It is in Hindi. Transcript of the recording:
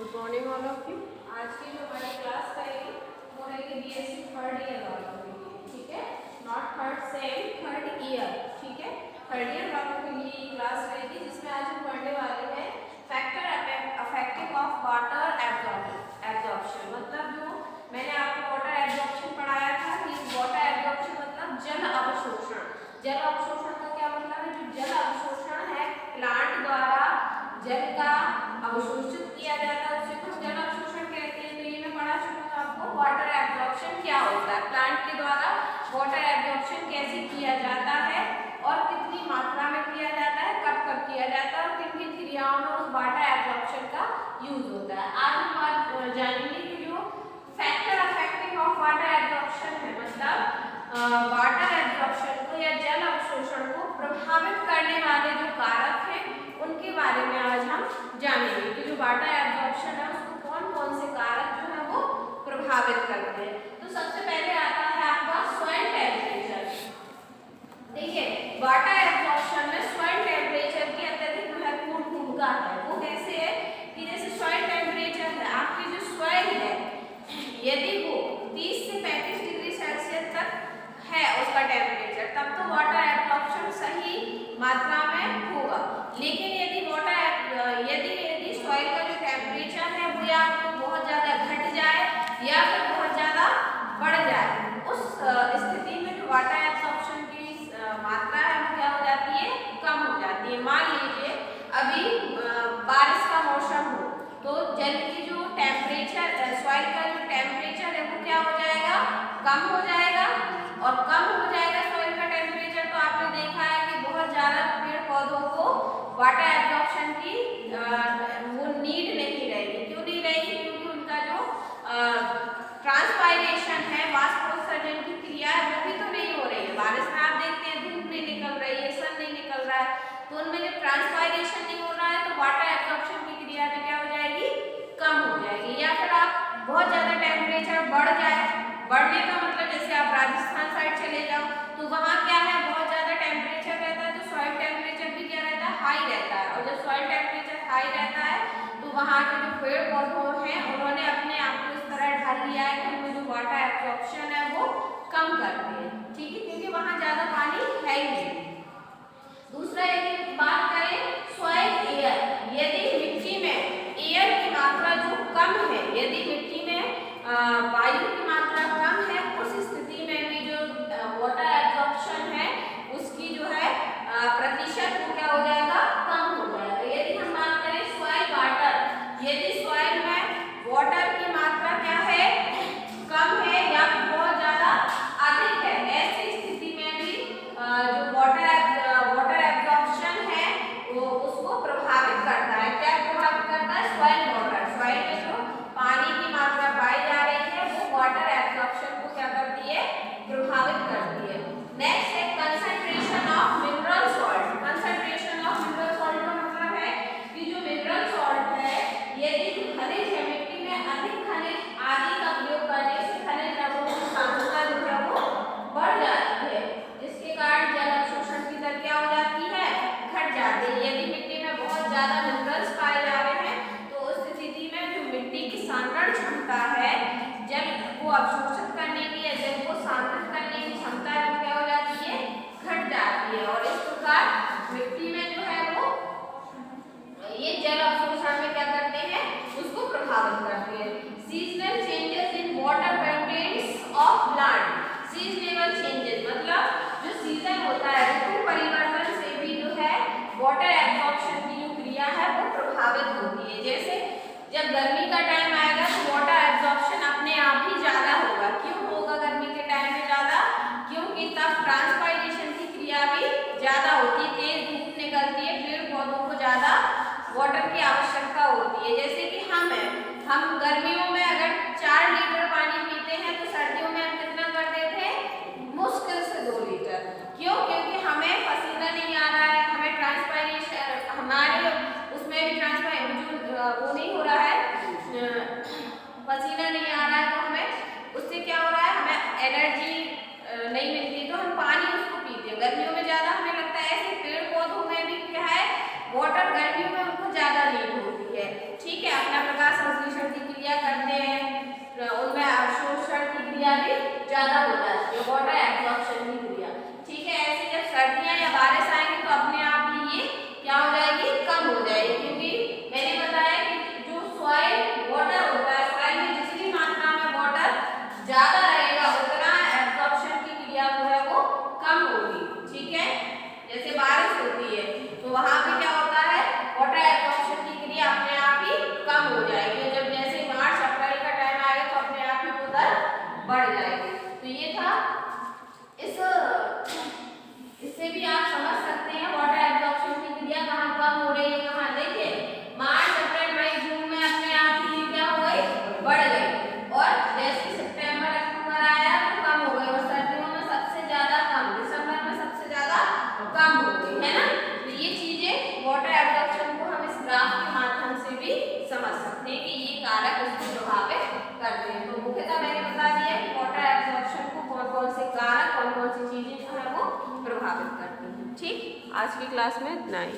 Good morning all of you. आज की जो हमारी क्लास रहेगी वो रहेगी बीएससी थर्ड ईयर वालों के लिए, ठीक है, not third same, third year, ठीक है, थर्ड ईयर वालों के लिए ये क्लास रहेगी, जिसमें आज हम पढ़ने वाले हैं factor affecting of water absorption. मतलब जो मैंने आपको वाटर एब्जॉर्प्शन पढ़ाया था कि वाटर एब्जॉर्प्शन मतलब जल अवशोषण। जल अवशोषण का क्या मतलब है? जो जल अवशोषण है, प्लांट द्वारा जल का अवशोषित किया जाता है उसे हम जल अवशोषण कहते हैं। तो ये मैं पढ़ा चुका हूं आपको वाटर एब्जॉर्प्शन क्या होता है, प्लांट के द्वारा वाटर एब्जॉर्प्शन कैसे किया जाता है और कितनी मात्रा में किया जाता है, कब कब किया जाता है और किन किन क्रियाओं में उस वाटर एब्जॉर्प्शन का यूज होता है। आज हम बात जानेंगे कि जो factor affecting of water absorption है, मतलब वाटर एब्जॉर्प्शन को या जल अवशोषण को प्रभावित करने वाले जो कारक हैं उनके बारे में आज हम जानेंगे कि जो वाटर एब्जॉर्प्शन है उसको कौन कौन से कारक जो है वो प्रभावित करते हैं। तो सबसे पहले आता है आपका सॉइल टेम्परेचर। देखिए, वाटर एब्जॉर्प्शन में सॉइल टेम्परेचर की अत्यधिक महत्वपूर्ण भूमिका है। वो कैसे है कि जैसे सॉइल टेम्परेचर है, आपकी जो सॉइल है यदि वो 30 से 35 डिग्री सेल्सियस तक है उसका टेम्परेचर, तब तो वाटर एब्जॉर्प्शन सही मात्रा में होगा। लेकिन यदि यदि सॉइल का जो टेम्परेचर है वो या तो बहुत ज़्यादा घट जाए या फिर बहुत ज़्यादा बढ़ जाए, उस स्थिति में जो वाटर एब्जॉर्प्शन की मात्रा है वो क्या हो जाती है, कम हो जाती है। मान लीजिए अभी बारिश का मौसम हो तो जल की जो टेम्परेचर, सॉइल का जो टेम्परेचर है वो क्या हो जाएगा, कम हो जाएगा। और कम हो जाएगा सॉइल का टेम्परेचर तो आपने देखा है कि बहुत ज़्यादा पेड़ पौधों को वाटर एब्जॉर्प्शन की वो नीड नहीं रहेगी। क्यों नहीं रहेगी? क्योंकि उनका जो ट्रांसपायरेशन है, वाष्पोत्सर्जन की क्रिया है, वो भी तो नहीं हो रही है। बारिश में आप देखते हैं धूप नहीं निकल रही है, सन नहीं निकल रहा है, तो उनमें जब ट्रांसपायरेशन नहीं हो रहा है तो वाटर एब्जॉर्प्शन की क्रिया भी क्या हो जाएगी, कम हो जाएगी। या फिर आप बहुत ज़्यादा टेम्परेचर बढ़ जाए, बढ़ने का मतलब जैसे आप राजस्थान साइड चले जाओ तो वहाँ क्या है, बहुत ज़्यादा टेम्परेचर रहता है तो सॉइल टेम्परेचर भी क्या रहता है, हाई रहता है। और जब सॉइल टेम्परेचर हाई रहता है तो वहाँ के जो पेड़ पौधे हैं उन्होंने अपने आप को इस तरह ढाल लिया है कि उनमें जो वाटर एब्जॉर्प्शन है वो कम करते हैं, ठीक है, क्योंकि वहाँ ज़्यादा पानी है ही नहीं। दूसरा यदि बात करें सॉइल एयर, यदि मिट्टी में एयर की मात्रा जो कम है, यदि मिट्टी में वायु की मात्रा कम है, उस स्थिति में भी जो वाटर एब्जॉर्प्शन है उसकी जो है प्रतिशत वो क्या हो जाएगा, कम हो जाएगा। यदि हम बात करें सॉइल वाटर, यदि सॉइल में वाटर की मात्रा क्या है, कम है या बहुत ज़्यादा अधिक है, ऐसी स्थिति में भी जो वाटर एब्जॉर्प्शन है वो उसको प्रभावित करता है। क्या प्रभावित करता है? सॉइल वाटर, सॉइल में जो पानी की मात्रा पाई जा रही है वो वाटर एब्जॉर्प्शन को क्या करती है, प्रभावित करती है। नेक्स्ट है concentration of mineral salt. Concentration of mineral salt का मतलब है कि जो मिनरल सॉल्ट है, यदि खनिज है, मिट्टी में अधिक खनिज आदि का प्रयोग करने से खनिज लवणों की सांद्रता जो है वो बढ़ जाती है, जिसके कारण जल अवशोषण की दर क्या हो जाती है, घट जाती है। यदि मिट्टी में बहुत ज्यादा मिनरल्स पाए जा रहे हैं तो उस स्थिति में जो मिट्टी की सांद्रण क्षमता है, जल को अवशोषित करने की या जल को सांद्रित करने की क्षमता है वो क्या हो जाती है, घट जाती है। और इस प्रकार मिट्टी में जो है वो ये जल अवशोषण में क्या करते हैं, उसको प्रभावित करते हैं। Seasonal changes in water contents of plant. Seasonable changes मतलब जो सीजन होता है, ऋतु परिवर्तन से भी जो है वाटर एब्जॉर्प्शन की जो क्रिया है वो प्रभावित होती है। जैसे जब गर्मी का टाइम आएगा तो वाटर एब्जॉर्प्शन अपने आप ही ज्यादा होगा। क्यों होगा गर्मी के टाइम में ज्यादा? क्योंकि तब ट्रांसपायरेशन की क्रिया भी ज्यादा होती है, तेज धूप निकलती है, पेड़ पौधों को ज्यादा वाटर की आवश्यकता होती है। जैसे कि हम गर्मियों में अगर 4 लीटर पानी पीते हैं तो सर्दियों में हम कितना कर देते हैं, मुश्किल से 2 लीटर। क्यों? क्योंकि हमें पसीना नहीं आ रहा है, हमें ट्रांसपायरेशन, हमारे उसमें भी वो नहीं हो रहा है, पसीना नहीं आ रहा है, तो हमें उससे क्या हो रहा है, हमें एनर्जी नहीं मिलती, तो हम पानी उसको पीते हैं। गर्मियों में ज़्यादा हमें लगता है, ऐसे पेड़ पौधों में भी क्या है, वाटर गर्मियों में उनको ज़्यादा नीड होती है, ठीक है, अपना प्रकाश प्रभावित करती हैं। ठीक, आज की क्लास में इतना ही।